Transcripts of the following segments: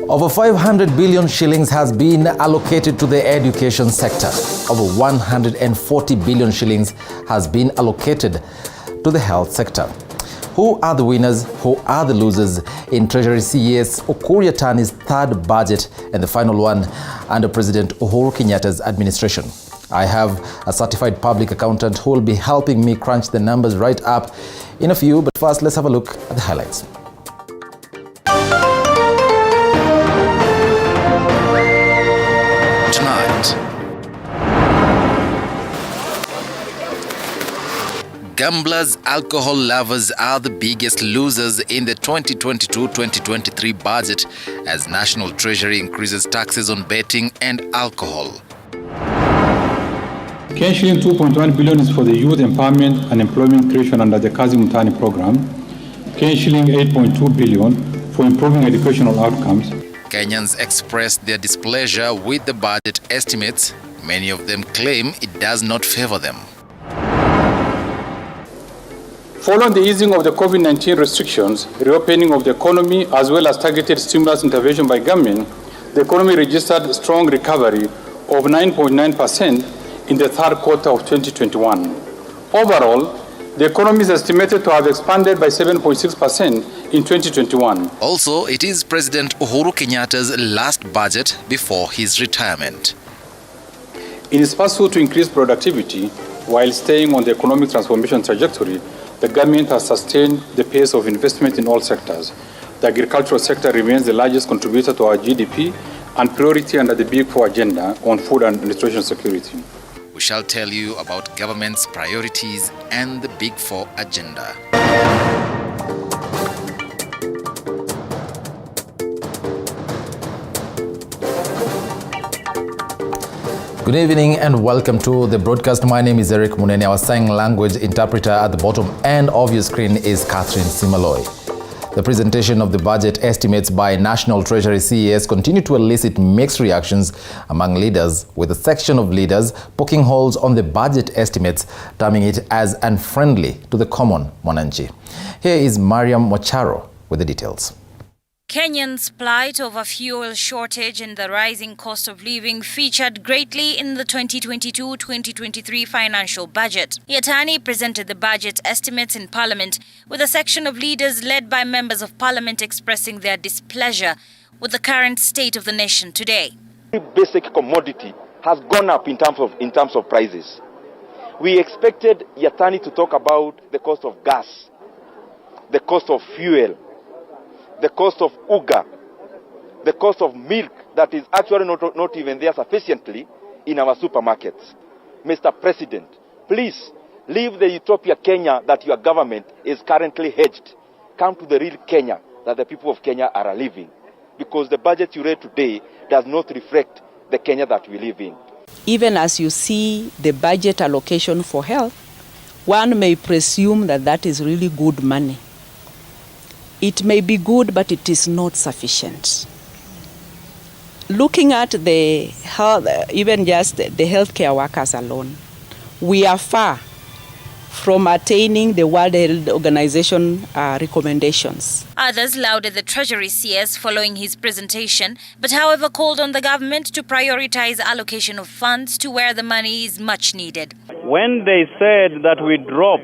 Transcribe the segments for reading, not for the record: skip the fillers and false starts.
Over 500 billion shillings has been allocated to the education sector. Over 140 billion shillings has been allocated to the health sector. Who are the winners? Who are the losers in Treasury CES Ukur Yatani's third budget and the final one under President Uhuru Kenyatta's administration? I have a certified public accountant who will be helping me crunch the numbers right up in a few, but first let's have a look at the highlights. Gamblers, alcohol lovers are the biggest losers in the 2022-2023 budget as National Treasury increases taxes on betting and alcohol. Shilling 2.1 billion is for the youth empowerment and employment creation under the Kazi Mutani program. Shilling 8.2 billion for improving educational outcomes. Kenyans expressed their displeasure with the budget estimates. Many of them claim it does not favor them. Following the easing of the COVID-19 restrictions, reopening of the economy, as well as targeted stimulus intervention by government, the economy registered strong recovery of 9.9% in the third quarter of 2021. Overall, the economy is estimated to have expanded by 7.6% in 2021. Also, it is President Uhuru Kenyatta's last budget before his retirement. In its pursuit to increase productivity while staying on the economic transformation trajectory, the government has sustained the pace of investment in all sectors. The agricultural sector remains the largest contributor to our GDP and priority under the Big Four agenda on food and nutrition security. We shall tell you about government's priorities and the Big Four agenda. Good evening and welcome to the broadcast. My name is Eric Munene. Our sign language interpreter at the bottom end of your screen is Catherine Simaloi. The presentation of the budget estimates by National Treasury CES continue to elicit mixed reactions among leaders, with a section of leaders poking holes on the budget estimates, terming it as unfriendly to the common mwananchi. Here is Mariam Mocharo with the details. Kenyans' plight over fuel shortage and the rising cost of living featured greatly in the 2022-2023 financial budget. Yatani presented the budget estimates in Parliament, with a section of leaders led by members of Parliament expressing their displeasure with the current state of the nation today. Basic commodity has gone up in terms of prices. We expected Yatani to talk about the cost of gas, the cost of fuel, the cost of uga, the cost of milk that is actually not even there sufficiently in our supermarkets. Mr. President, please leave the utopia Kenya that your government is currently hedged. Come to the real Kenya that the people of Kenya are living, because the budget you read today does not reflect the Kenya that we live in. Even as you see the budget allocation for health, one may presume that that is really good money. It may be good, but it is not sufficient. Looking at the health, even just the healthcare workers alone, we are far from attaining the World Health Organization recommendations. Others lauded the Treasury CS following his presentation, but however called on the government to prioritize allocation of funds to where the money is much needed. When they said that we drop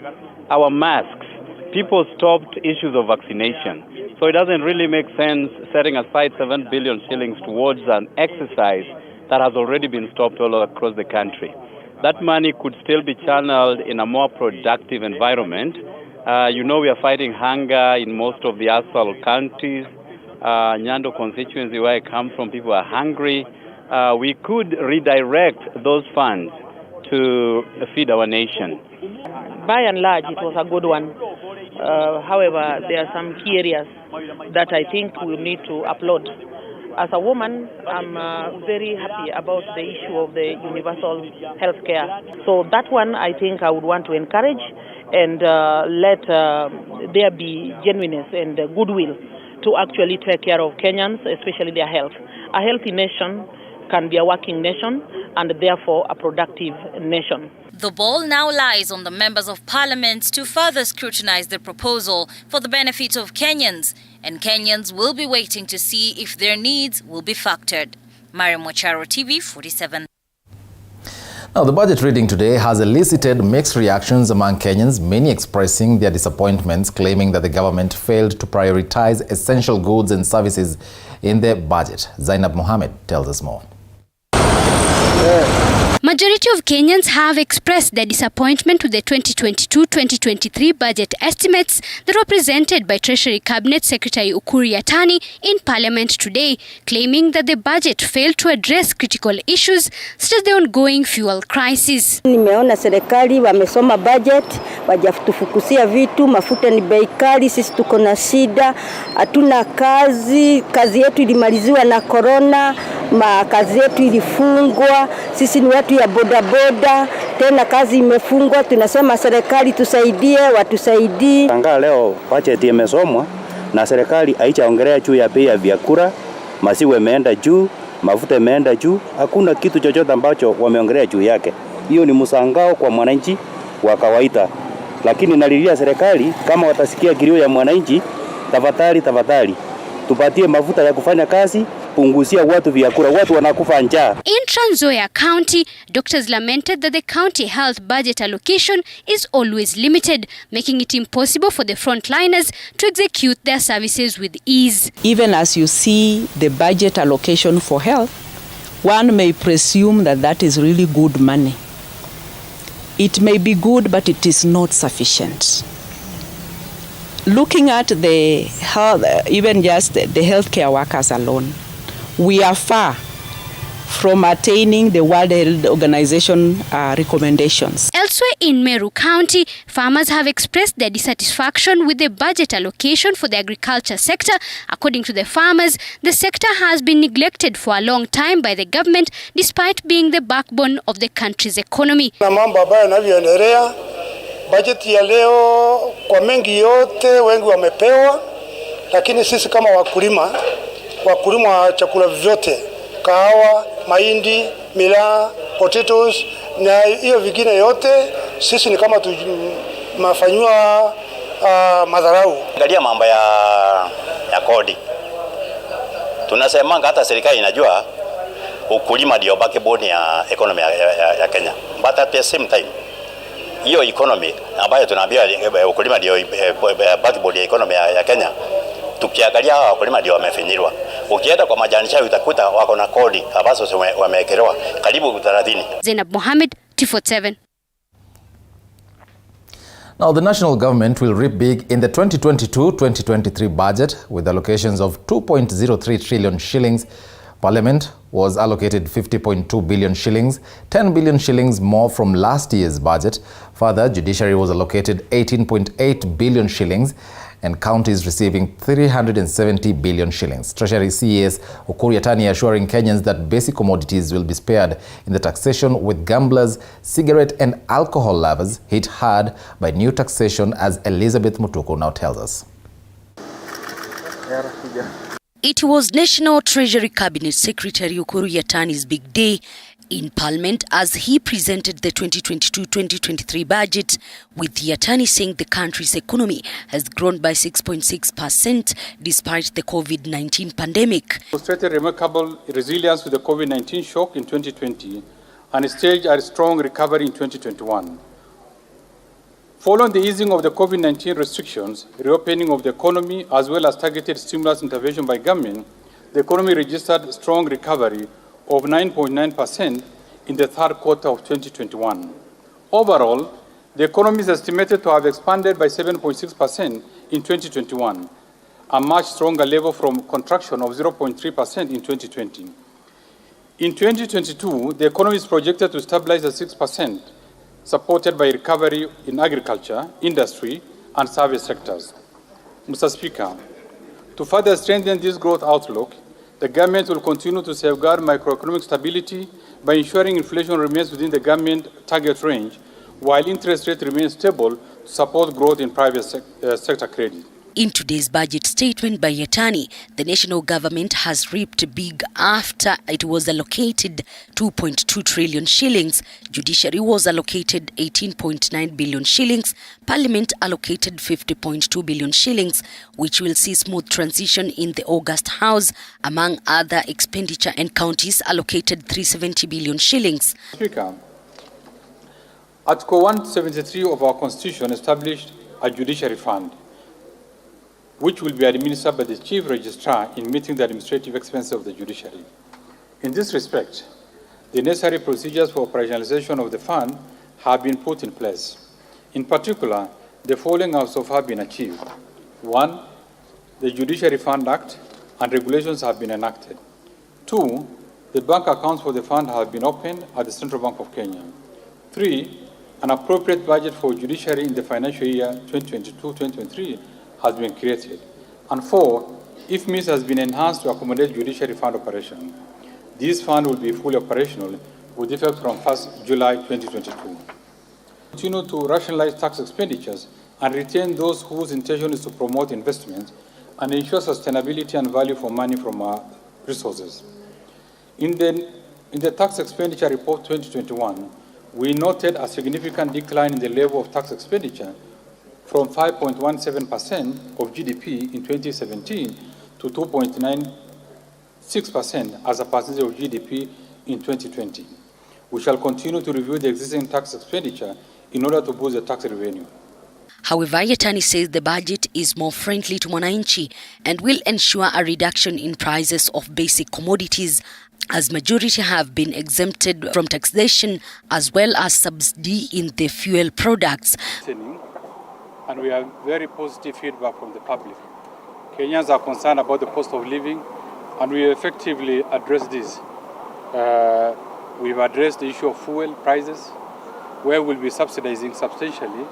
our masks, people stopped issues of vaccination. So it doesn't really make sense setting aside 7 billion shillings towards an exercise that has already been stopped all across the country. That money could still be channeled in a more productive environment. We are fighting hunger in most of the asphalt counties. Nyando constituency, where I come from, people are hungry. We could redirect those funds to feed our nation. By and large, it was a good one. However, there are some key areas that I think we need to applaud. As a woman, I'm very happy about the issue of the universal health care. So that one, I think I would want to encourage and let there be genuineness and goodwill to actually take care of Kenyans, especially their health. A healthy nation can be a working nation and therefore a productive nation. The ball now lies on the members of Parliament to further scrutinize the proposal for the benefit of Kenyans. and Kenyans will be waiting to see if their needs will be factored. Mariam Wacharo, TV 47. Now, the budget reading today has elicited mixed reactions among Kenyans, many expressing their disappointments, claiming that the government failed to prioritize essential goods and services in their budget. Zainab Mohammed tells us more. Majority of Kenyans have expressed their disappointment with the 2022-2023 budget estimates that were presented by Treasury Cabinet Secretary Ukur Yatani in Parliament today, claiming that the budget failed to address critical issues such as the ongoing fuel crisis. Nimeona serikali wamesoma budget, wajatufukusia vitu, mafuta ni bei kali, sisi tuko na shida, hatuna kazi yetu ilimaliziwa na corona, kazi yetu ilifungwa, sisi ni watu ya bodaboda, tena kazi imefungwa, tunasema serikali tusaidie, watusaidie. Tangaa leo budget imesomwa na serikali haijaongelea juu ya bei ya vyakula, maziwa imeenda juu, mafuta imeenda juu, hakuna kitu chochote ambacho wameongelea juu yake. Hiyo ni msangao kwa mwananchi wa kawaida. Lakini nalilia serikali kama watasikia kilio ya mwananchi, tafadhali tupatie mafuta ya kufanya kazi, punguzia watu vyakula, watu wanakufa njaa. In Trans Nzoia County, doctors lamented that the county health budget allocation is always limited, making it impossible for the frontliners to execute their services with ease. Even as you see the budget allocation for health, one may presume that that is really good money. It may be good, but it is not sufficient. Looking at the health, even just the healthcare workers alone, we are far from attaining the World Health Organization recommendations. Elsewhere in Meru County, farmers have expressed their dissatisfaction with the budget allocation for the agriculture sector. According to the farmers, the sector has been neglected for a long time by the government, despite being the backbone of the country's economy. Budget ya leo kwa mengi yote wengi wamepewa, lakini sisi kama wakulima wa chakula vyote, kahawa, mahindi, miraa, potatoes na hiyo vingine yote, sisi ni kama tunafanywa madharau. Angalia mambo ya kodi. Tunasema hata serikali inajua ukulima ndio backbone ya economy ya Kenya. But at the same time, hiyo economy ambayo tunaambia ukulima ndio backbone ya economy ya Kenya, tukiangalia hawa wakulima ndio wamefinyirwa. Ukienda kwa majani chai utakuta wako na kodi ambazo wamewekelewa karibu 30. Zainab Mohammed, T47. Now, the national government will reap big in the 2022-2023 budget with allocations of 2.03 trillion shillings. Parliament was allocated 50.2 billion shillings, 10 billion shillings more from last year's budget. Further, Judiciary was allocated 18.8 billion shillings and counties receiving 370 billion shillings. Treasury CES Ukur Yatani assuring Kenyans that basic commodities will be spared in the taxation, with gamblers, cigarette and alcohol lovers hit hard by new taxation, as Elizabeth Mutuku now tells us. It was National Treasury Cabinet Secretary Ukur Yatani's big day in Parliament as he presented the 2022-2023 budget, with Yatani saying the country's economy has grown by 6.6% despite the COVID-19 pandemic. Demonstrated remarkable resilience to the COVID-19 shock in 2020 and staged a strong recovery in 2021. Following the easing of the COVID-19 restrictions, reopening of the economy, as well as targeted stimulus intervention by government, the economy registered strong recovery of 9.9% in the third quarter of 2021. Overall, the economy is estimated to have expanded by 7.6% in 2021, a much stronger level from contraction of 0.3% in 2020. In 2022, the economy is projected to stabilize at 6%, supported by recovery in agriculture, industry, and service sectors. Mr. Speaker, to further strengthen this growth outlook, the government will continue to safeguard macroeconomic stability by ensuring inflation remains within the government target range, while interest rate remains stable to support growth in private sector credit. In today's budget statement by Yatani, the national government has reaped big after it was allocated 2.2 trillion shillings, judiciary was allocated 18.9 billion shillings, parliament allocated 50.2 billion shillings, which will see smooth transition in the August House, among other expenditure, and counties allocated 370 billion shillings. Speaker, Article 173 of our Constitution established a judiciary fund, which will be administered by the Chief Registrar in meeting the administrative expenses of the judiciary. In this respect, the necessary procedures for operationalization of the fund have been put in place. In particular, the following have so far been achieved. 1, the Judiciary Fund Act and regulations have been enacted. 2, the bank accounts for the fund have been opened at the Central Bank of Kenya. 3, an appropriate budget for judiciary in the financial year 2022-2023 has been created. And 4, if means has been enhanced to accommodate judiciary fund operation. This fund will be fully operational with effect from 1st July 2022. Continue to rationalize tax expenditures and retain those whose intention is to promote investment and ensure sustainability and value for money from our resources. In the tax expenditure report 2021, we noted a significant decline in the level of tax expenditure from 5.17% of GDP in 2017 to 2.96% as a percentage of GDP in 2020. We shall continue to review the existing tax expenditure in order to boost the tax revenue. However, Yatani says the budget is more friendly to Mwananchi and will ensure a reduction in prices of basic commodities, as majority have been exempted from taxation as well as subsidy in the fuel products. And we have very positive feedback from the public. Kenyans are concerned about the cost of living, and we effectively address this. We've addressed the issue of fuel prices, where we'll be subsidizing substantially.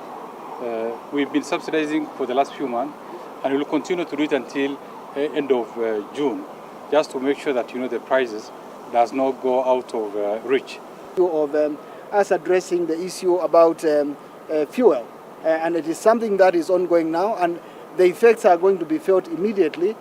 We've been subsidizing for the last few months, and we'll continue to do it until end of June, just to make sure that the prices does not go out of reach. Of us addressing the issue about fuel. And it is something that is ongoing now, and the effects are going to be felt immediately,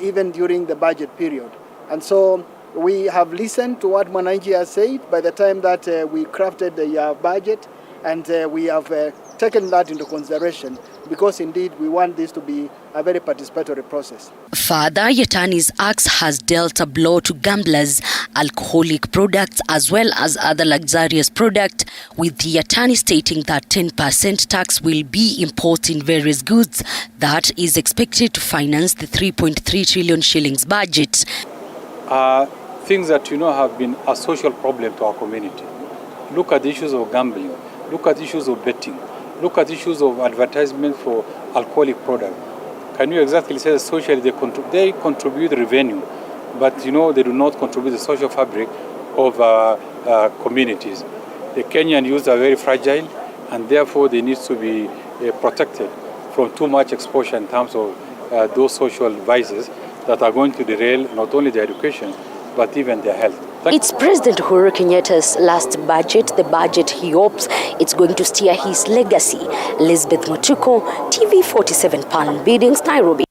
even during the budget period. And so we have listened to what Mwananchi has said by the time that we crafted the budget, and we have taken that into consideration, because indeed we want this to be a very participatory process. Further, Yatani's axe has dealt a blow to gamblers, alcoholic products as well as other luxurious products, with the Yatani stating that 10% tax will be imposed in various goods that is expected to finance the 3.3 trillion shillings budget. Things that have been a social problem to our community. Look at the issues of gambling, look at issues of betting, look at issues of advertisement for alcoholic products. Can you exactly say that socially they contribute revenue, but they do not contribute the social fabric of communities. The Kenyan youth are very fragile, and therefore they need to be protected from too much exposure in terms of those social vices that are going to derail not only their education, but even their health. It's President Uhuru Kenyatta's last budget, the budget he hopes it's going to steer his legacy. Elizabeth Mutuko, TV47 Palm Biddings, Nairobi.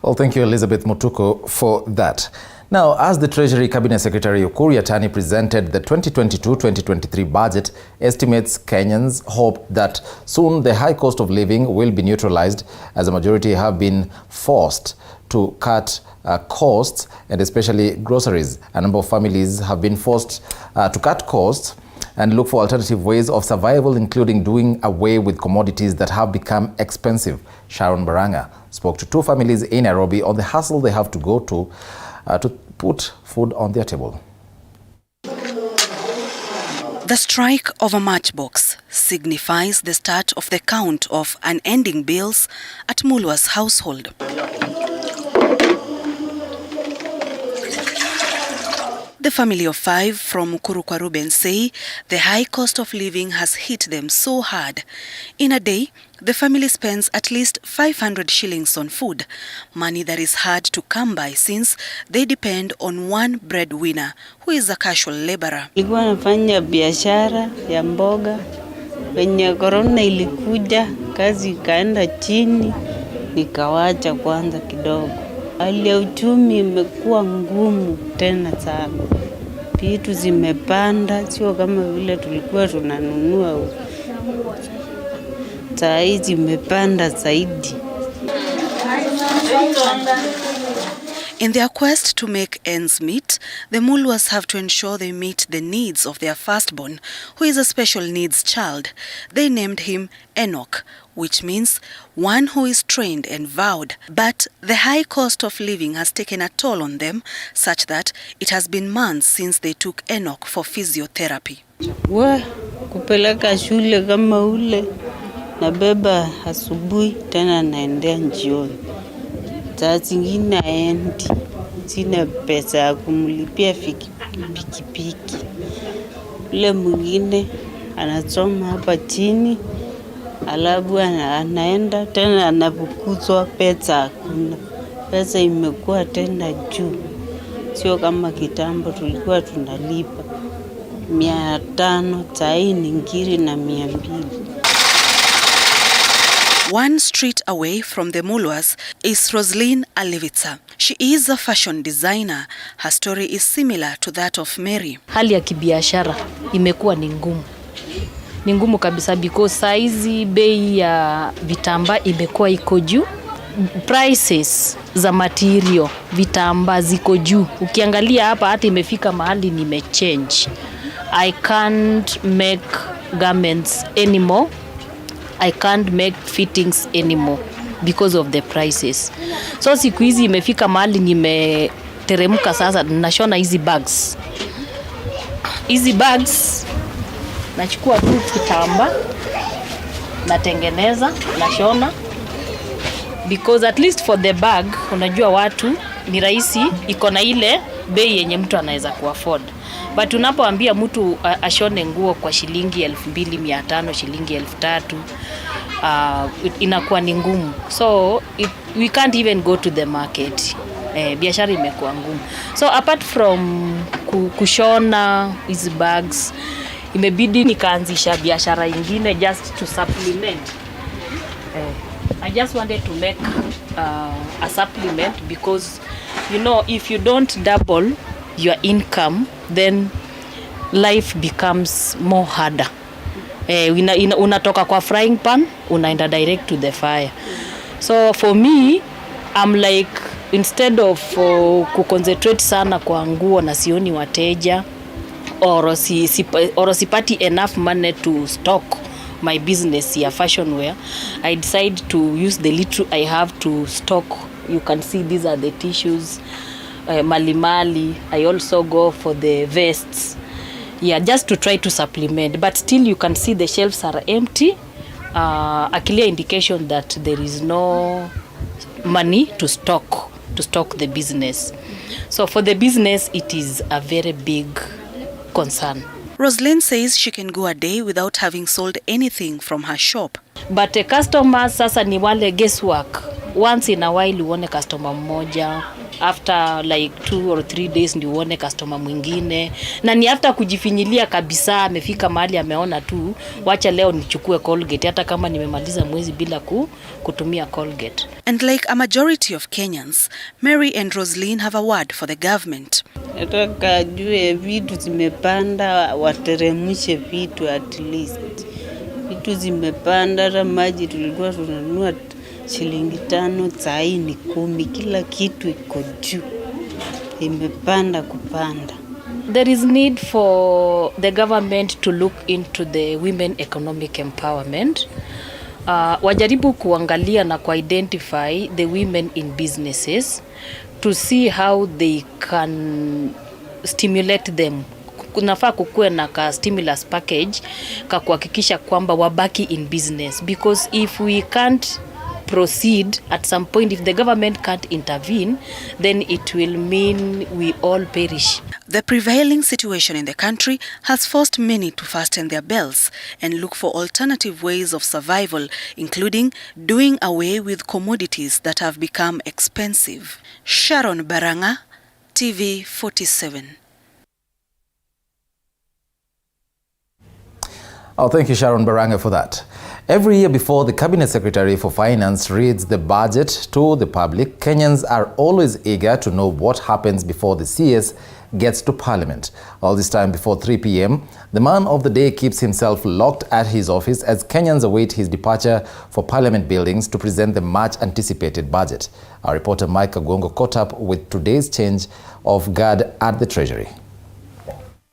Well, thank you, Elizabeth Mutuko, for that. Now, as the Treasury Cabinet Secretary Ukur Yatani presented the 2022-2023 budget, estimates Kenyans hope that soon the high cost of living will be neutralized, as a majority have been forced to cut costs, and especially groceries. A number of families have been forced to cut costs and look for alternative ways of survival, including doing away with commodities that have become expensive. Sharon Baranga spoke to two families in Nairobi on the hassle they have to go to put food on their table. The strike of a matchbox signifies the start of the count of unending bills at Mulwa's household. The family of 5 from Mukuru say the high cost of living has hit them so hard. In a day, the family spends at least 500 shillings on food, money that is hard to come by since they depend on one breadwinner who is a casual laborer. Nilikuwa nafanya biashara ya mboga. Wenye corona ilikuja, kazi ikaenda chini. nikawacha kwanza kidogo. Hali ya uchumi imekuwa ngumu tena sana. Vitu zimepanda, sio kama vile tulikuwa tunanunua. Saa hizi zimepanda zaidi. In their quest to make ends meet, the Mulwas have to ensure they meet the needs of their firstborn, who is a special needs child. They named him Enoch, which means one who is trained and vowed. But the high cost of living has taken a toll on them, such that it has been months since they took Enoch for physiotherapy. Kupeleka shule kama ule, nabeba asubuhi tena naendea jioni. Saa zingine haendi, sina pesa ya kumlipia pikipiki. Ule mwingine anasoma hapa chini, alafu anaenda tena anafukuzwa, pesa hakuna. Pesa imekuwa tena juu. Sio kama kitambo tulikuwa tunalipa 500, saa hii ni ngiri na 200. One street away from the Mulwas is Roslyn Alevitsa. She is a fashion designer. Her story is similar to that of Mary. Hali ya kibiashara imekuwa ni ngumu. Ni ngumu kabisa because saizi bei ya vitambaa imekuwa iko juu. Prices za material, vitambaa ziko juu. Ukiangalia hapa hata imefika mahali nimechange. I can't make garments anymore. I can't make fittings anymore because of the prices. So siku hizi imefika mahali nimeteremka sasa, nashona hizi bags. Hizi bags nachukua tu kitambaa, natengeneza, nashona. Because at least for the bag, unajua watu ni rahisi, iko na ile bei yenye mtu anaweza kuafford. But unapoambia mtu ashone nguo kwa shilingi 2,500, shilingi 3,000, inakuwa ni ngumu. So we can't even go to the market. Biashara imekuwa ngumu. So apart from kushona hizi bags, imebidi nikaanzisha biashara ingine just to supplement. I just wanted to make a supplement because, you know, if you don't double your income, then life becomes more harder. Unatoka kwa frying pan, unaenda direct to the fire. So for me, I'm like, instead of kuconcentrate sana kwa nguo na sioni wateja, or sipati enough money to stock my business ya fashion wear, I decide to use the little I have to stock. You can see these are the tissues, mali. I also go for the vests, just to try to supplement. But still you can see the shelves are empty, a clear indication that there is no money to stock the business. So for the business, it is a very big concern. Roslyn says she can go a day without having sold anything from her shop. But customers sasa ni wale guesswork. Once in a while uone customer mmoja, after like 2 or 3 days ndio uone customer mwingine. Na ni after kujifinyilia kabisa, amefika mahali ameona tu, wacha leo nichukue Colgate hata kama nimemaliza mwezi bila kutumia Colgate. And like a majority of Kenyans, Mary and Roslyn have a word for the government. Nataka jue vitu zimepanda, wateremshe vitu at least. Vitu zimepanda, hata maji tulikuwa tunanunua shilingi 5, saa hii ni 10, kila kitu iko juu. Imepanda kupanda. There is need for the government to look into the women economic empowerment. Wajaribu kuangalia na identify the women in businesses to see how they can stimulate them. Kunafaa kukuwe na ka stimulus package ka kuhakikisha kwamba wabaki in business, because if we can't proceed at some point, if the government can't intervene, then it will mean we all perish. The prevailing situation in the country has forced many to fasten their belts and look for alternative ways of survival, including doing away with commodities that have become expensive. Sharon Baranga, TV 47. Oh, thank you, Sharon Baranga, for that. Every year before the Cabinet Secretary for Finance reads the budget to the public, Kenyans are always eager to know what happens before the CS gets to Parliament. All this time before 3 p.m, the man of the day keeps himself locked at his office as Kenyans await his departure for Parliament buildings to present the much-anticipated budget. Our reporter Mike Kagongo caught up with today's change of guard at the Treasury.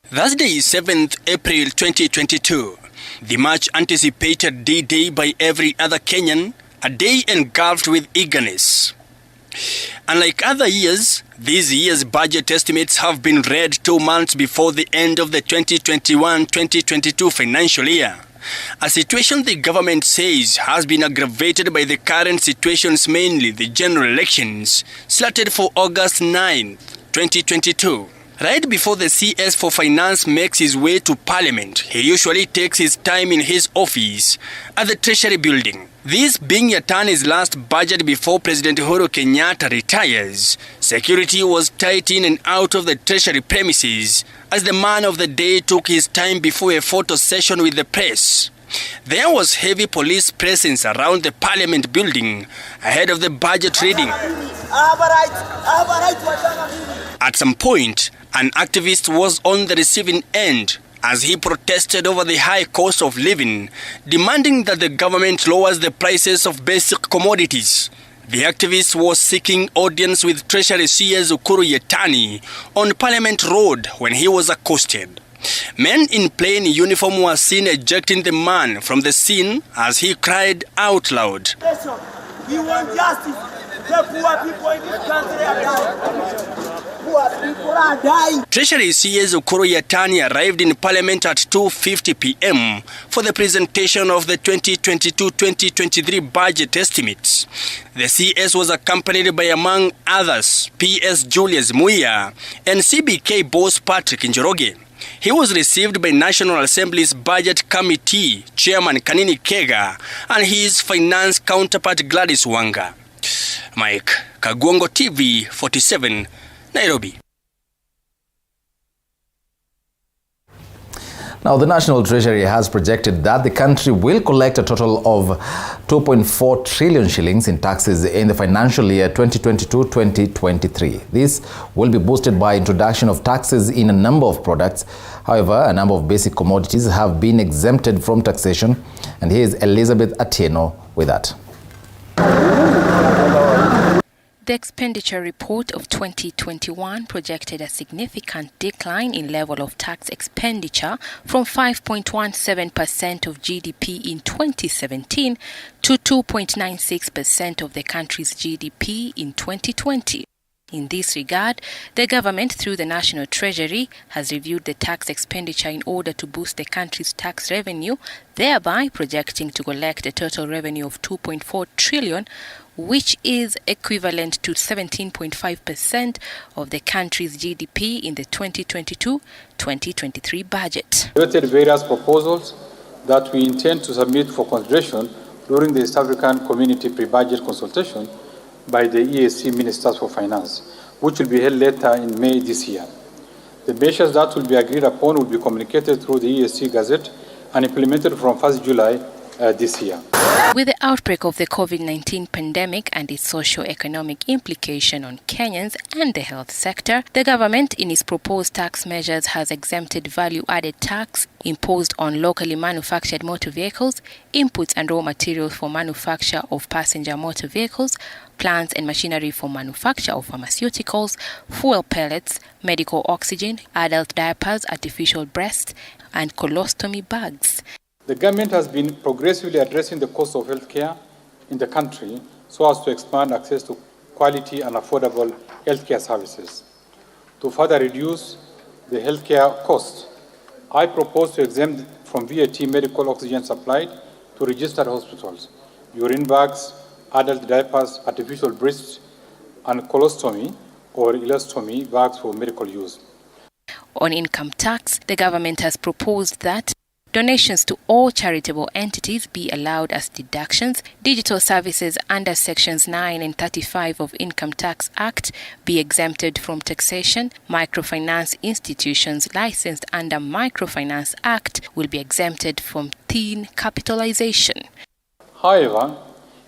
Thursday, 7th April 2022. The much-anticipated D-Day by every other Kenyan, a day engulfed with eagerness. Unlike other years, this year's budget estimates have been read 2 months before the end of the 2021-2022 financial year. A situation the government says has been aggravated by the current situations, mainly the general elections, slated for August 9, 2022. Right before the CS for Finance makes his way to Parliament, he usually takes his time in his office at the Treasury building. This being Yatani's last budget before President Uhuru Kenyatta retires, security was tight in and out of the Treasury premises as the man of the day took his time before a photo session with the press. There was heavy police presence around the Parliament building ahead of the budget reading. At some point, an activist was on the receiving end as he protested over the high cost of living, demanding that the government lowers the prices of basic commodities. The activist was seeking audience with Treasury CS Ukuru Yatani on Parliament Road when he was accosted. Men in plain uniform were seen ejecting the man from the scene as he cried out loud. We want justice. The poor people in this country are dying. Poor people are dying. Treasury CS Ukuru Yatani arrived in Parliament at 2:50 p.m. for the presentation of the 2022-2023 budget estimates. The CS was accompanied by, among others, PS Julius Muya and CBK boss Patrick Njoroge. He was received by National Assembly's Budget Committee Chairman Kanini Kega and his finance counterpart Gladys Wanga. Mike Kagongo, TV 47, Nairobi. Now, the National Treasury has projected that the country will collect a total of 2.4 trillion shillings in taxes in the financial year 2022-2023. This will be boosted by introduction of taxes in a number of products. However, a number of basic commodities have been exempted from taxation. And here's Elizabeth Atieno with that. The expenditure report of 2021 projected a significant decline in level of tax expenditure from 5.17% of GDP in 2017 to 2.96% of the country's GDP in 2020. In this regard, the government, through the National Treasury, has reviewed the tax expenditure in order to boost the country's tax revenue, thereby projecting to collect a total revenue of 2.4 trillion, which is equivalent to 17.5% of the country's GDP in the 2022-2023 budget. We voted various proposals that we intend to submit for consideration during the East African Community Pre-Budget Consultation by the EAC Ministers for Finance, which will be held later in May this year. The measures that will be agreed upon will be communicated through the EAC Gazette and implemented from 1st July this year. With the outbreak of the COVID-19 pandemic and its socio-economic implication on Kenyans and the health sector, the government in its proposed tax measures has exempted value-added tax imposed on locally manufactured motor vehicles, inputs and raw materials for manufacture of passenger motor vehicles, plants and machinery for manufacture of pharmaceuticals, fuel pellets, medical oxygen, adult diapers, artificial breasts, and colostomy bags. The government has been progressively addressing the cost of healthcare in the country so as to expand access to quality and affordable healthcare services. To further reduce the healthcare costs, I propose to exempt from VAT medical oxygen supplied to registered hospitals, urine bags, adult diapers, artificial breasts, and colostomy or ileostomy bags for medical use. On income tax, the government has proposed that donations to all charitable entities be allowed as deductions, digital services under Sections 9 and 35 of Income Tax Act be exempted from taxation, microfinance institutions licensed under Microfinance Act will be exempted from thin capitalization. However,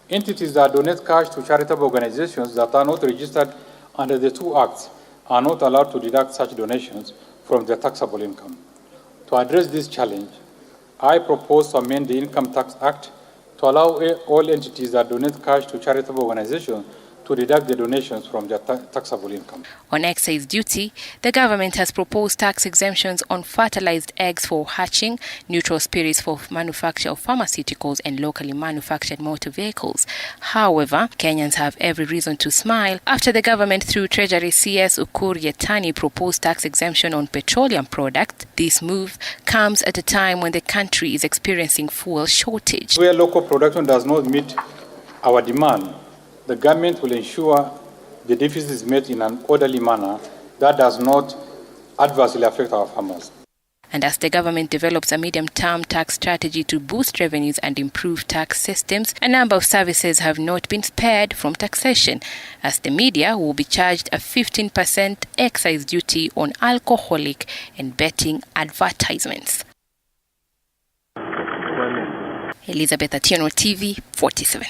entities that donate cash to charitable organizations that are not registered under the two acts are not allowed to deduct such donations from their taxable income. To address this challenge, I propose to amend the Income Tax Act to allow all entities that donate cash to charitable organizations to deduct the donations from their taxable income. On excise duty, the government has proposed tax exemptions on fertilized eggs for hatching, neutral spirits for manufacture of pharmaceuticals, and locally manufactured motor vehicles. However, Kenyans have every reason to smile after the government, through Treasury CS Ukur Yatani, proposed tax exemption on petroleum products. This move comes at a time when the country is experiencing fuel shortage. Where local production does not meet our demand, the government will ensure the deficit is met in an orderly manner that does not adversely affect our farmers. And as the government develops a medium-term tax strategy to boost revenues and improve tax systems, a number of services have not been spared from taxation, as the media will be charged a 15% excise duty on alcoholic and betting advertisements. Elizabeth Atieno, TV 47.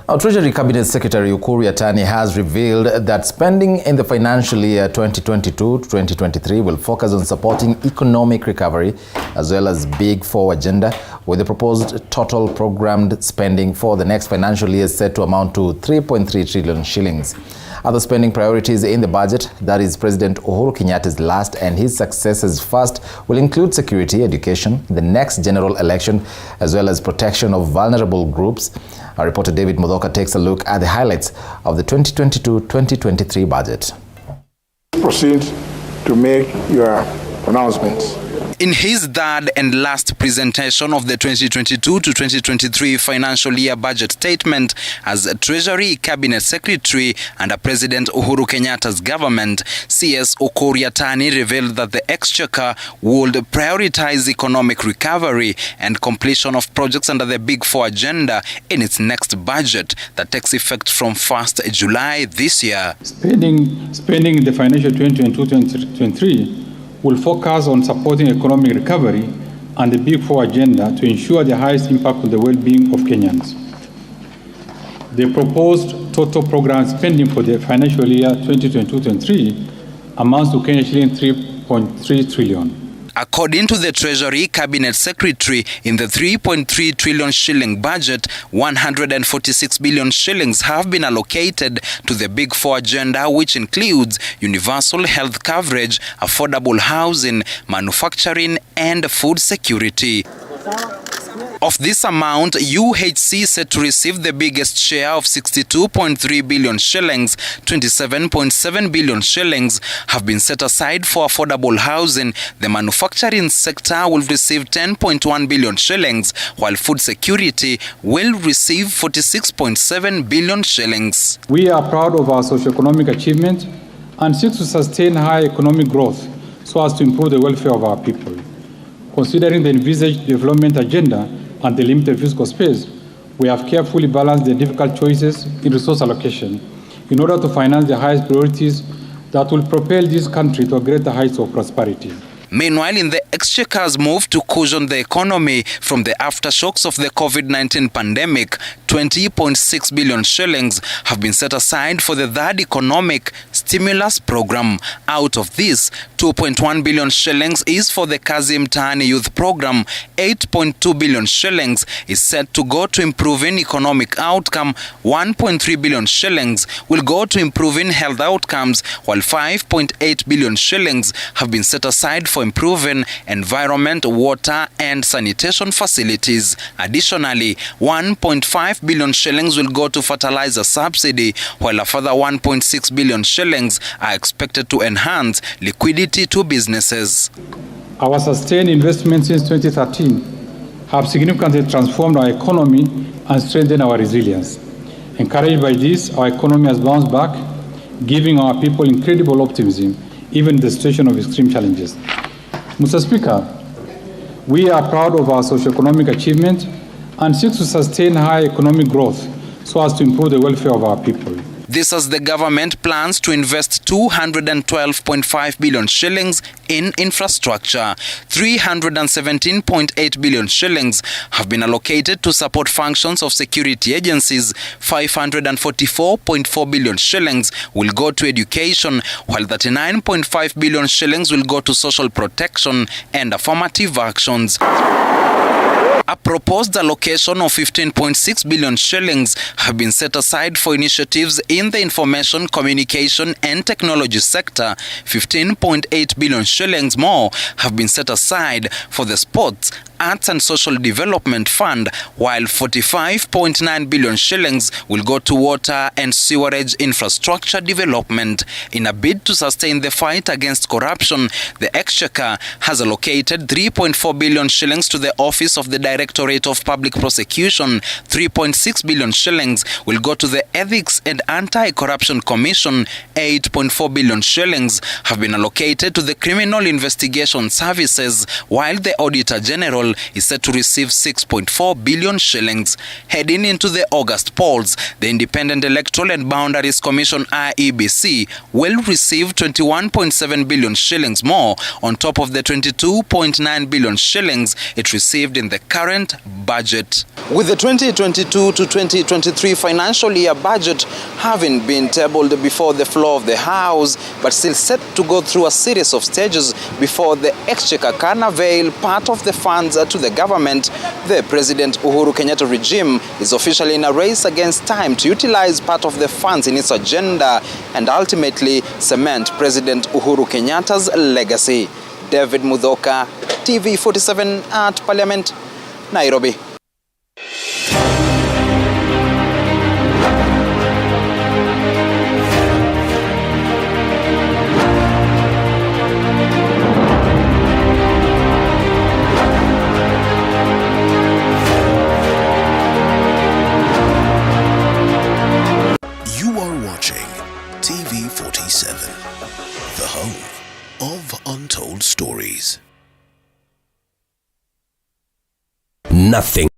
Our Treasury Cabinet Secretary Ukur Yatani has revealed that spending in the financial year 2022-2023 will focus on supporting economic recovery as well as Big Four agenda, with the proposed total programmed spending for the next financial year set to amount to 3.3 trillion shillings. Other spending priorities in the budget, that is President Uhuru Kenyatta's last and his successor's first, will include security, education, the next general election, as well as protection of vulnerable groups. Our reporter David Mudoka takes a look at the highlights of the 2022-2023 budget. Proceed to make your announcements. In his third and last presentation of the 2022-2023 financial year budget statement as Treasury Cabinet Secretary under President Uhuru Kenyatta's government, CS Ukur Yatani revealed that the Exchequer would prioritize economic recovery and completion of projects under the Big Four agenda in its next budget that takes effect from 1st July this year. Spending in the financial 2022-2023 will focus on supporting economic recovery and the Big Four agenda to ensure the highest impact on the well-being of Kenyans. The proposed total program spending for the financial year 2022-2023 amounts to Kenya shilling 3.3 trillion. According to the Treasury Cabinet Secretary, in the 3.3 trillion shilling budget, 146 billion shillings have been allocated to the Big Four agenda, which includes universal health coverage, affordable housing, manufacturing, and food security. Of this amount, UHC set to receive the biggest share of 62.3 billion shillings. 27.7 billion shillings have been set aside for affordable housing. The manufacturing sector will receive 10.1 billion shillings, while food security will receive 46.7 billion shillings. We are proud of our socio-economic achievement and seek to sustain high economic growth so as to improve the welfare of our people. Considering the envisaged development agenda and the limited fiscal space, we have carefully balanced the difficult choices in resource allocation in order to finance the highest priorities that will propel this country to a greater heights of prosperity. Meanwhile, in the Exchequer's move to cushion the economy from the aftershocks of the COVID-19 pandemic, 20.6 billion shillings have been set aside for the third economic stimulus program. Out of this, 2.1 billion shillings is for the Kazi Mtaani Youth Program. 8.2 billion shillings is set to go to improving economic outcome. 1.3 billion shillings will go to improving health outcomes, while 5.8 billion shillings have been set aside for improving environment, water, and sanitation facilities. Additionally, 1.5 billion shillings will go to fertilizer subsidy, while a further 1.6 billion shillings are expected to enhance liquidity to businesses. Our sustained investments since 2013 have significantly transformed our economy and strengthened our resilience. Encouraged by this, our economy has bounced back, giving our people incredible optimism, even in the situation of extreme challenges. Mr. Speaker, we are proud of our socio-economic achievement and seek to sustain high economic growth so as to improve the welfare of our people. This as the government plans to invest 212.5 billion shillings in infrastructure. 317.8 billion shillings have been allocated to support functions of security agencies. 544.4 billion shillings will go to education, while 39.5 billion shillings will go to social protection and affirmative actions. A proposed allocation of 15.6 billion shillings have been set aside for initiatives in the information, communication and technology sector. 15.8 billion shillings more have been set aside for the Sports, Arts and Social Development Fund, while 45.9 billion shillings will go to water and sewerage infrastructure development. In a bid to sustain the fight against corruption, the Exchequer has allocated 3.4 billion shillings to the Office of the Directorate of Public Prosecution. 3.6 billion shillings will go to the Ethics and Anti-Corruption Commission. 8.4 billion shillings have been allocated to the Criminal Investigation Services, while the Auditor General is set to receive 6.4 billion shillings. Heading into the August polls, the Independent Electoral and Boundaries Commission IEBC will receive 21.7 billion shillings more on top of the 22.9 billion shillings it received in the current budget. With the 2022 to 2023 financial year budget having been tabled before the floor of the House, but still set to go through a series of stages before the Exchequer can avail part of the funds to the government, the President Uhuru Kenyatta regime is officially in a race against time to utilize part of the funds in its agenda and ultimately cement President Uhuru Kenyatta's legacy. David Mudhoka, TV47 at Parliament, Nairobi. TV47, the home of untold stories. Nothing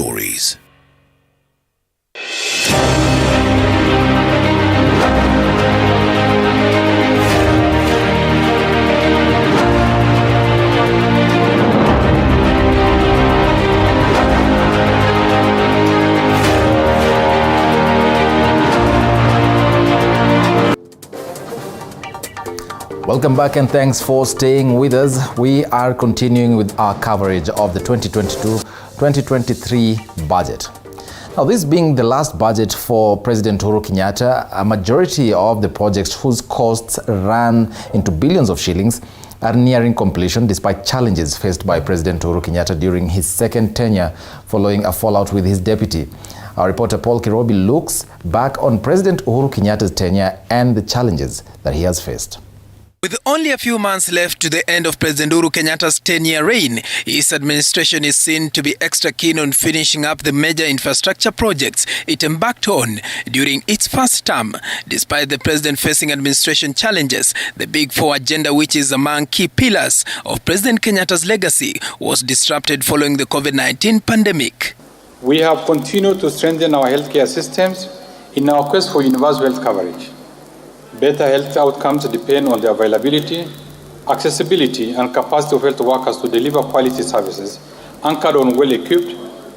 Stories. Welcome back and thanks for staying with us. We are continuing with our coverage of the 2022-2023 budget. Now, this being the last budget for President Uhuru Kenyatta, a majority of the projects whose costs ran into billions of shillings are nearing completion despite challenges faced by President Uhuru Kenyatta during his second tenure following a fallout with his deputy. Our reporter Paul Kirobi looks back on President Uhuru Kenyatta's tenure and the challenges that he has faced. With only a few months left to the end of President Uhuru Kenyatta's 10-year reign, his administration is seen to be extra keen on finishing up the major infrastructure projects it embarked on during its first term. Despite the president facing administration challenges, the Big Four agenda, which is among key pillars of President Kenyatta's legacy, was disrupted following the COVID-19 pandemic. We have continued to strengthen our healthcare systems in our quest for universal health coverage. Better health outcomes depend on the availability, accessibility, and capacity of health workers to deliver quality services anchored on well-equipped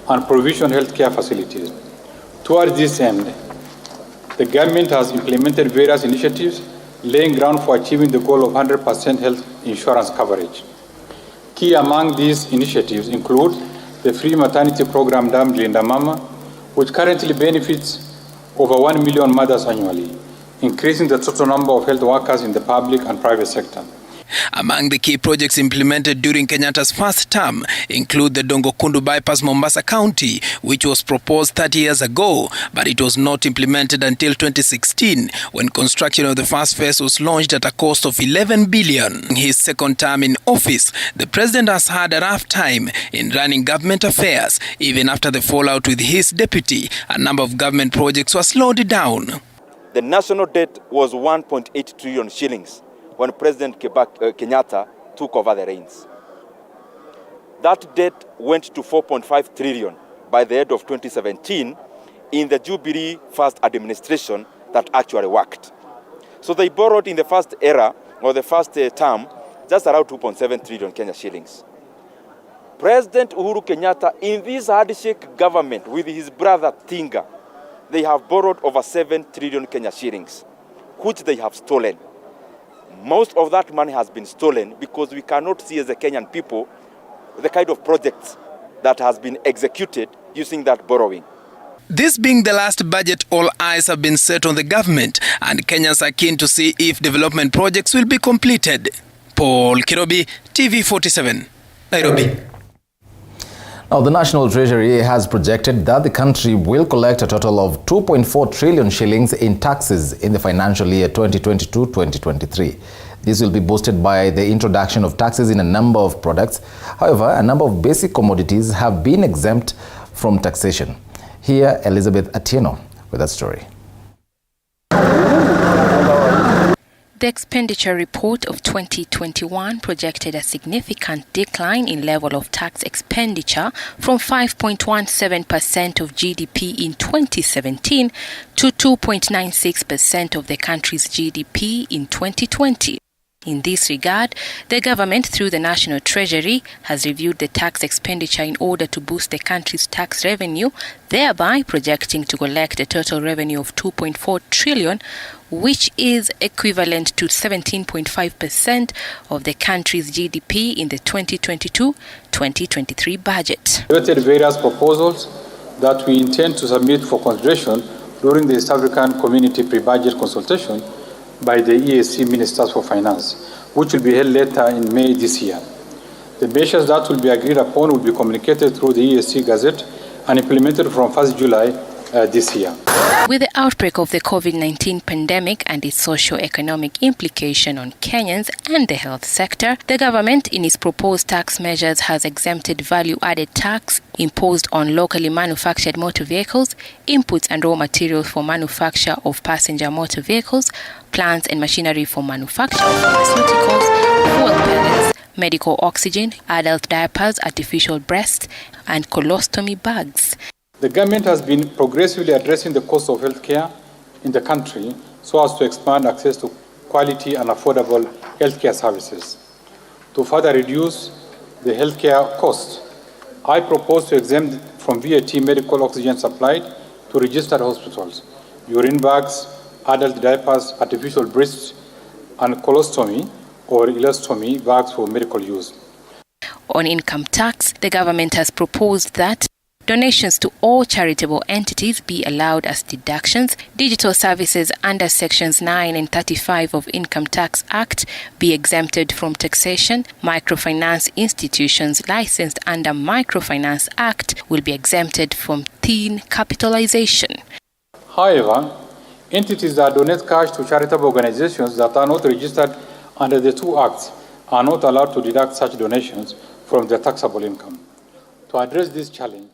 and provisioned healthcare facilities. Towards this end, the government has implemented various initiatives laying ground for achieving the goal of 100% health insurance coverage. Key among these initiatives include the free maternity program dubbed Linda Mama, which currently benefits over 1 million mothers annually, increasing the total number of health workers in the public and private sector. Among the key projects implemented during Kenyatta's first term include the Dongokundu Bypass, Mombasa County, which was proposed 30 years ago, but it was not implemented until 2016, when construction of the first phase was launched at a cost of 11 billion. In his second term in office, the president has had a rough time in running government affairs. Even after the fallout with his deputy, a number of government projects were slowed down. The national debt was 1.8 trillion shillings when President Kenyatta took over the reins. That debt went to 4.5 trillion by the end of 2017 in the Jubilee first administration that actually worked. So they borrowed in the first era, or the first term, just around 2.7 trillion Kenya shillings. President Uhuru Kenyatta, in this handshake government with his brother Tinga, they have borrowed over 7 trillion Kenya shillings, which they have stolen. Most of that money has been stolen because we cannot see as the Kenyan people the kind of projects that has been executed using that borrowing. This being the last budget, all eyes have been set on the government, and Kenyans are keen to see if development projects will be completed. Paul Kirobi, TV47, Nairobi. Now, the National Treasury has projected that the country will collect a total of 2.4 trillion shillings in taxes in the financial year 2022-2023. This will be boosted by the introduction of taxes in a number of products. However, a number of basic commodities have been exempt from taxation. Here, Elizabeth Atieno with that story. The expenditure report of 2021 projected a significant decline in level of tax expenditure from 5.17% of GDP in 2017 to 2.96% of the country's GDP in 2020. In this regard, the government, through the National Treasury, has reviewed the tax expenditure in order to boost the country's tax revenue, thereby projecting to collect a total revenue of 2.4 trillion, which is equivalent to 17.5% of the country's GDP in the 2022-2023 budget. We debated various proposals that we intend to submit for consideration during the East African Community Pre-Budget Consultation by the EAC Ministers for Finance, which will be held later in May this year. The measures that will be agreed upon will be communicated through the EAC Gazette and implemented from 1st July this year. With the outbreak of the COVID-19 pandemic and its socio-economic implication on Kenyans and the health sector, the government in its proposed tax measures has exempted value-added tax imposed on locally manufactured motor vehicles, inputs and raw materials for manufacture of passenger motor vehicles, plants and machinery for manufacture of pharmaceuticals, fuel pellets, medical oxygen, adult diapers, artificial breasts, and colostomy bags. The government has been progressively addressing the cost of healthcare in the country so as to expand access to quality and affordable healthcare services. To further reduce the healthcare costs, I propose to exempt from VAT medical oxygen supplied to registered hospitals, urine bags, adult diapers, artificial breasts, and colostomy or ileostomy bags for medical use. On income tax, the government has proposed that donations to all charitable entities be allowed as deductions, digital services under Sections 9 and 35 of Income Tax Act be exempted from taxation, microfinance institutions licensed under Microfinance Act will be exempted from thin capitalization. However, entities that donate cash to charitable organizations that are not registered under the two acts are not allowed to deduct such donations from their taxable income. To address this challenge,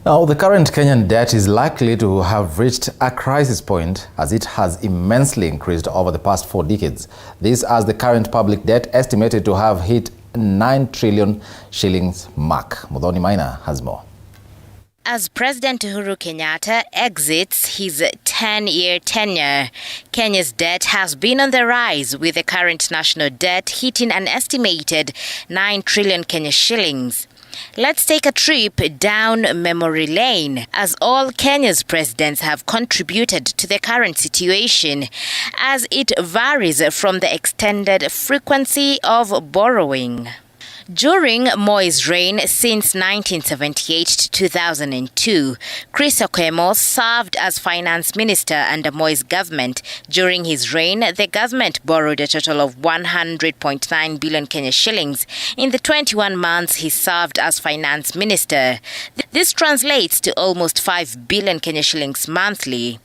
now, the current Kenyan debt is likely to have reached a crisis point as it has immensely increased over the past 4 decades. This as the current public debt estimated to have hit 9 trillion shillings mark. Muthoni Maina has more. As President Uhuru Kenyatta exits his 10-year tenure, Kenya's debt has been on the rise, with the current national debt hitting an estimated 9 trillion Kenya shillings. Let's take a trip down memory lane, as all Kenya's presidents have contributed to the current situation, as it varies from the extended frequency of borrowing. During Moi's reign since 1978 to 2002, Chris Okwemo served as finance minister under Moi's government. During his reign, the government borrowed a total of 100.9 billion Kenya shillings in the 21 months he served as finance minister. This translates to almost 5 billion Kenya shillings monthly.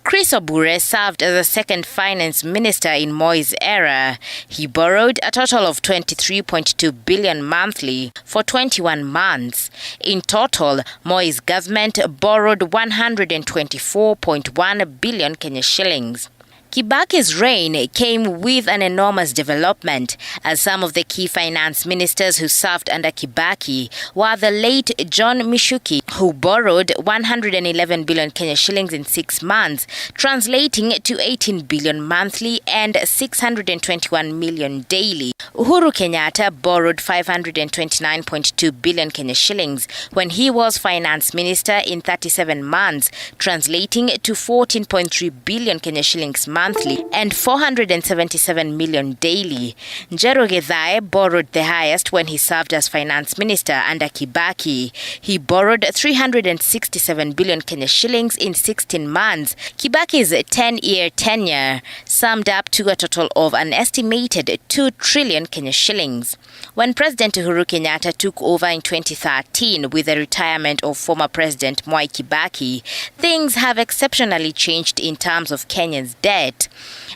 Chris Obure served as the second finance minister in Moi's era. He borrowed a total of 23.2 billion monthly for 21 months. In total, Moi's government borrowed 124.1 billion Kenya shillings. Kibaki's reign came with an enormous development, as some of the key finance ministers who served under Kibaki were the late John Mishuki, who borrowed 111 billion Kenya shillings in 6 months, translating to 18 billion monthly and 621 million daily. Uhuru Kenyatta borrowed 529.2 billion Kenya shillings when he was finance minister in 37 months, translating to 14.3 billion Kenya shillings monthly and 477 million daily. Njoroge Thae borrowed the highest when he served as finance minister under Kibaki. He borrowed 367 billion Kenya shillings in 16 months. Kibaki's 10-year tenure summed up to a total of an estimated 2 trillion Kenya shillings. When President Uhuru Kenyatta took over in 2013 with the retirement of former President Mwai Kibaki, things have exceptionally changed in terms of Kenya's debt.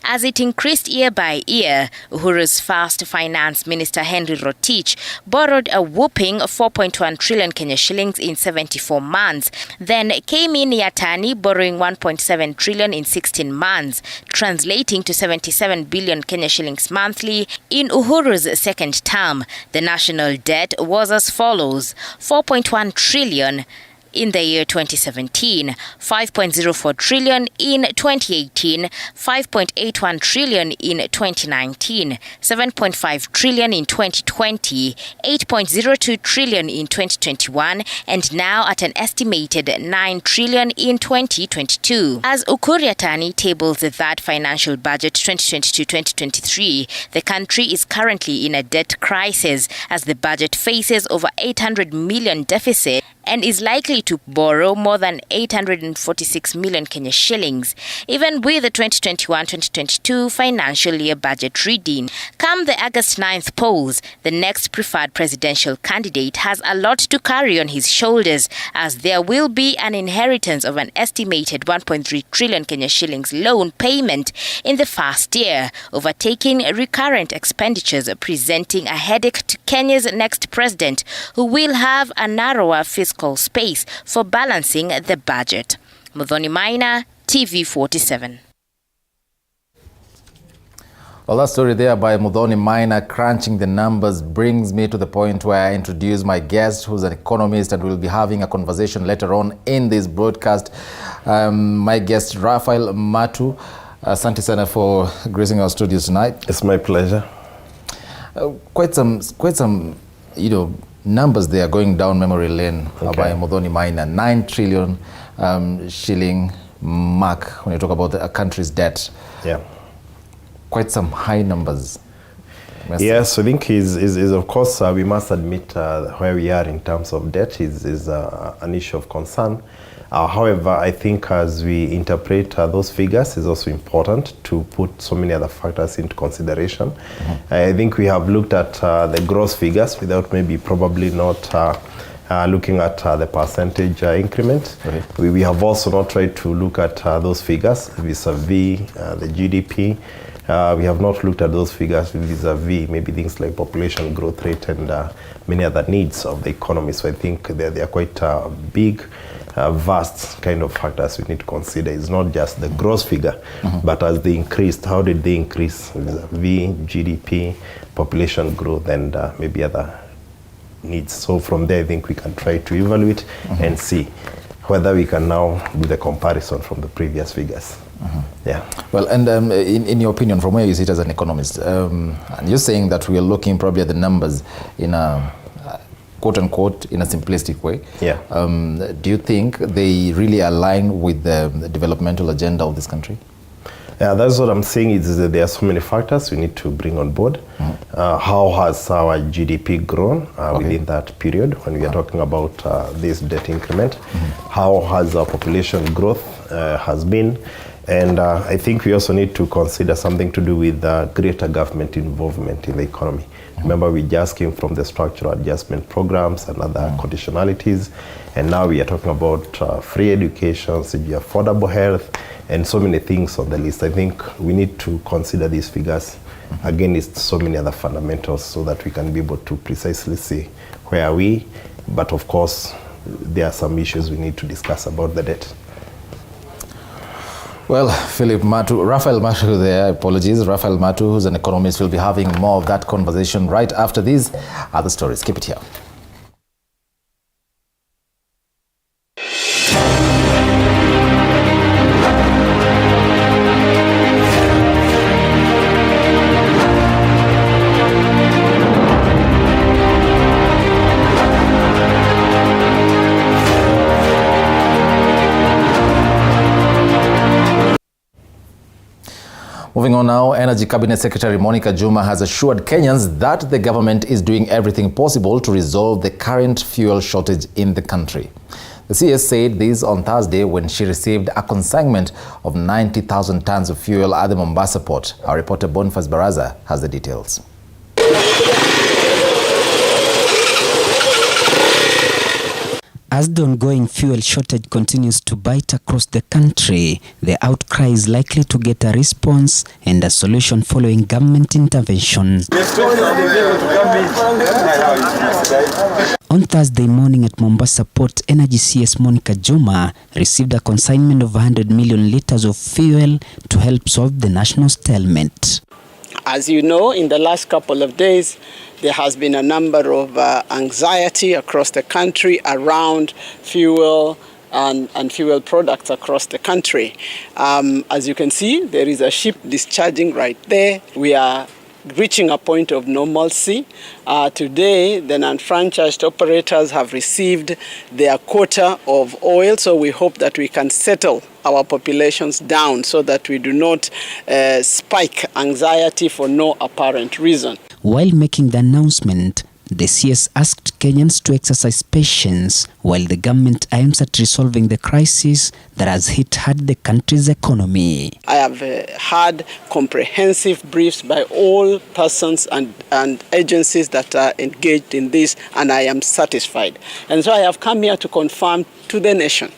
As it increased year by year, Uhuru's first finance minister Henry Rotich borrowed a whopping 4.1 trillion Kenya shillings in 74 months. Then came in Yatani borrowing 1.7 trillion in 16 months, translating to 77 billion Kenya shillings monthly. In Uhuru's second term, the national debt was as follows: 4.1 trillion in the year 2017, 5.04 trillion in 2018, 5.81 trillion in 2019, 7.5 trillion in 2020, 8.02 trillion in 2021, and now at an estimated 9 trillion in 2022. As Ukur Yatani tables that financial budget 2022-2023, the country is currently in a debt crisis as the budget faces over 800 million deficit and is likely to borrow more than 846 million Kenya shillings, even with the 2021-2022 financial year budget reading. Come the August 9th polls, the next preferred presidential candidate has a lot to carry on his shoulders, as there will be an inheritance of an estimated 1.3 trillion Kenya shillings loan payment in the first year, overtaking recurrent expenditures, presenting a headache to Kenya's next president, who will have a narrower fiscal space for balancing the budget. Muthoni Maina, TV 47. Well, that story there by Muthoni Maina crunching the numbers brings me to the point where I introduce my guest, who's an economist, and we'll be having a conversation later on in this broadcast. My guest, Raphael Matu. Asante sana for gracing our studios tonight. It's my pleasure. Quite some, numbers there going down memory lane by Muthoni Maina. 9 trillion shilling mark when you talk about a country's debt. Yeah. Quite some high numbers. Yes, I think is of course we must admit where we are in terms of debt is an issue of concern. However, I think as we interpret those figures, it's also important to put so many other factors into consideration. I think we have looked at the gross figures without probably not looking at the percentage increment. We have also not tried to look at those figures vis-a-vis the GDP. We have not looked at those figures vis-a-vis maybe things like population growth rate and many other needs of the economy. So I think they are quite big, vast kind of factors we need to consider. It's not just the gross figure, but as they increased, how did they increase vis-a-vis GDP, population growth, and maybe other needs. So from there, I think we can try to evaluate and see whether we can now do the comparison from the previous figures. Yeah. Well, and in your opinion, from where you sit as an economist, and you're saying that we are looking probably at the numbers in a quote-unquote in a simplistic way. Yeah. Do you think they really align with the developmental agenda of this country? Yeah, that's what I'm saying is that there are so many factors we need to bring on board. How has our GDP grown within that period when we are talking about this debt increment? How has our population growth has been? And I think we also need to consider something to do with greater government involvement in the economy. Remember, we just came from the structural adjustment programs and other conditionalities, and now we are talking about free education, affordable health, and so many things on the list. I think we need to consider these figures against so many other fundamentals so that we can be able to precisely see where are we. But of course, there are some issues we need to discuss about the debt. Well, Raphael Matu there, apologies. Raphael Matu, who's an economist, will be having more of that conversation right after these other stories. Keep it here. Moving on now, Energy Cabinet Secretary Monica Juma has assured Kenyans that the government is doing everything possible to resolve the current fuel shortage in the country. The CS said this on Thursday when she received a consignment of 90,000 tons of fuel at the Mombasa port. Our reporter Boniface Baraza has the details. As the ongoing fuel shortage continues to bite across the country, the outcry is likely to get a response and a solution following government intervention. On Thursday morning at Mombasa Port, Energy CS Monica Juma received a consignment of 100 million litres of fuel to help solve the national stalemate. As you know, in the last couple of days, there has been a number of anxiety across the country around fuel and fuel products across the country. As you can see, there is a ship discharging right there. We are reaching a point of normalcy. Today, the non-franchised operators have received their quota of oil, so we hope that we can settle our populations down so that we do not spike anxiety for no apparent reason. While making the announcement, the CS asked Kenyans to exercise patience while the government aims at resolving the crisis that has hit hard the country's economy. I have had comprehensive briefs by all persons and agencies that are engaged in this, and I am satisfied. And so I have come here to confirm to the nation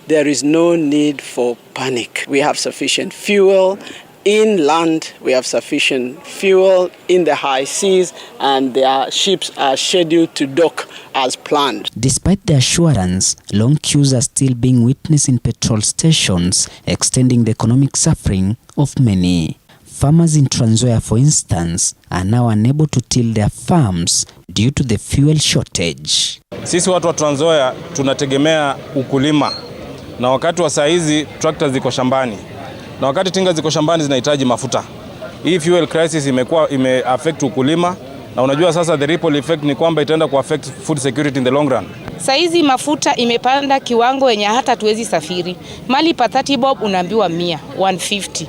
there is no need for panic. We have sufficient fuel inland, we have sufficient fuel in the high seas, and their ships are scheduled to dock as planned. Despite the assurance, long queues are still being witnessed in petrol stations, extending the economic suffering of many. Farmers in Trans Nzoia, for instance, are now unable to till their farms due to the fuel shortage. Sisi watu wa Trans Nzoia tunategemea ukulima, na wakati wa saa hizi tractors ziko shambani, na wakati tinga ziko shambani zinahitaji mafuta. Hii fuel crisis ime-affect ukulima, na unajua sasa the ripple effect ni kwamba itaenda ku-affect food security in the long run. Saizi mafuta imepanda kiwango yenye hata tuwezi safiri. Mali pa 30 bob unaambiwa 150.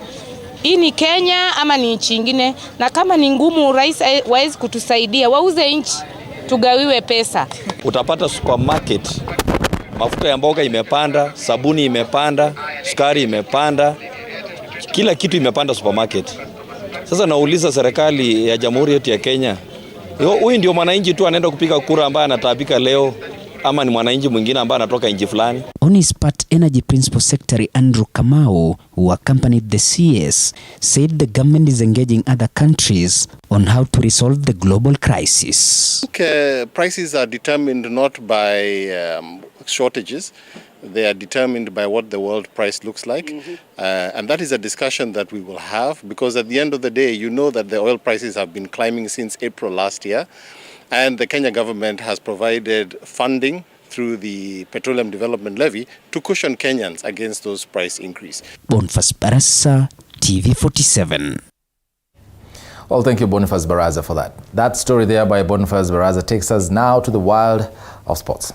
Hii ni Kenya ama ni nchi nyingine? Na kama ni ngumu, rais hawezi kutusaidia, wauze nchi tugawiwe pesa. Utapata supermarket mafuta ya mboga imepanda, sabuni imepanda, sukari imepanda, kila kitu imepanda supermarket. Sasa nauliza serikali ya Jamhuri yetu ya Kenya, huyu ndio mwananchi tu anaenda kupiga kura ambaye anatabika leo, ama ni mwananchi mwingine ambaye anatoka nchi fulani? On his part, Energy Principal Secretary Andrew Kamau, who accompanied the CS, said the government is engaging other countries on how to resolve the global crisis. Prices are determined not by shortages. They are determined by what the world price looks like. And that is a discussion that we will have, because at the end of the day, you know that the oil prices have been climbing since April last year. And the Kenya government has provided funding through the Petroleum Development Levy to cushion Kenyans against those price increase. Boniface Barasa, TV47. Well, thank you, Boniface Baraza, for that. That story there by Boniface Baraza takes us now to the world of sports.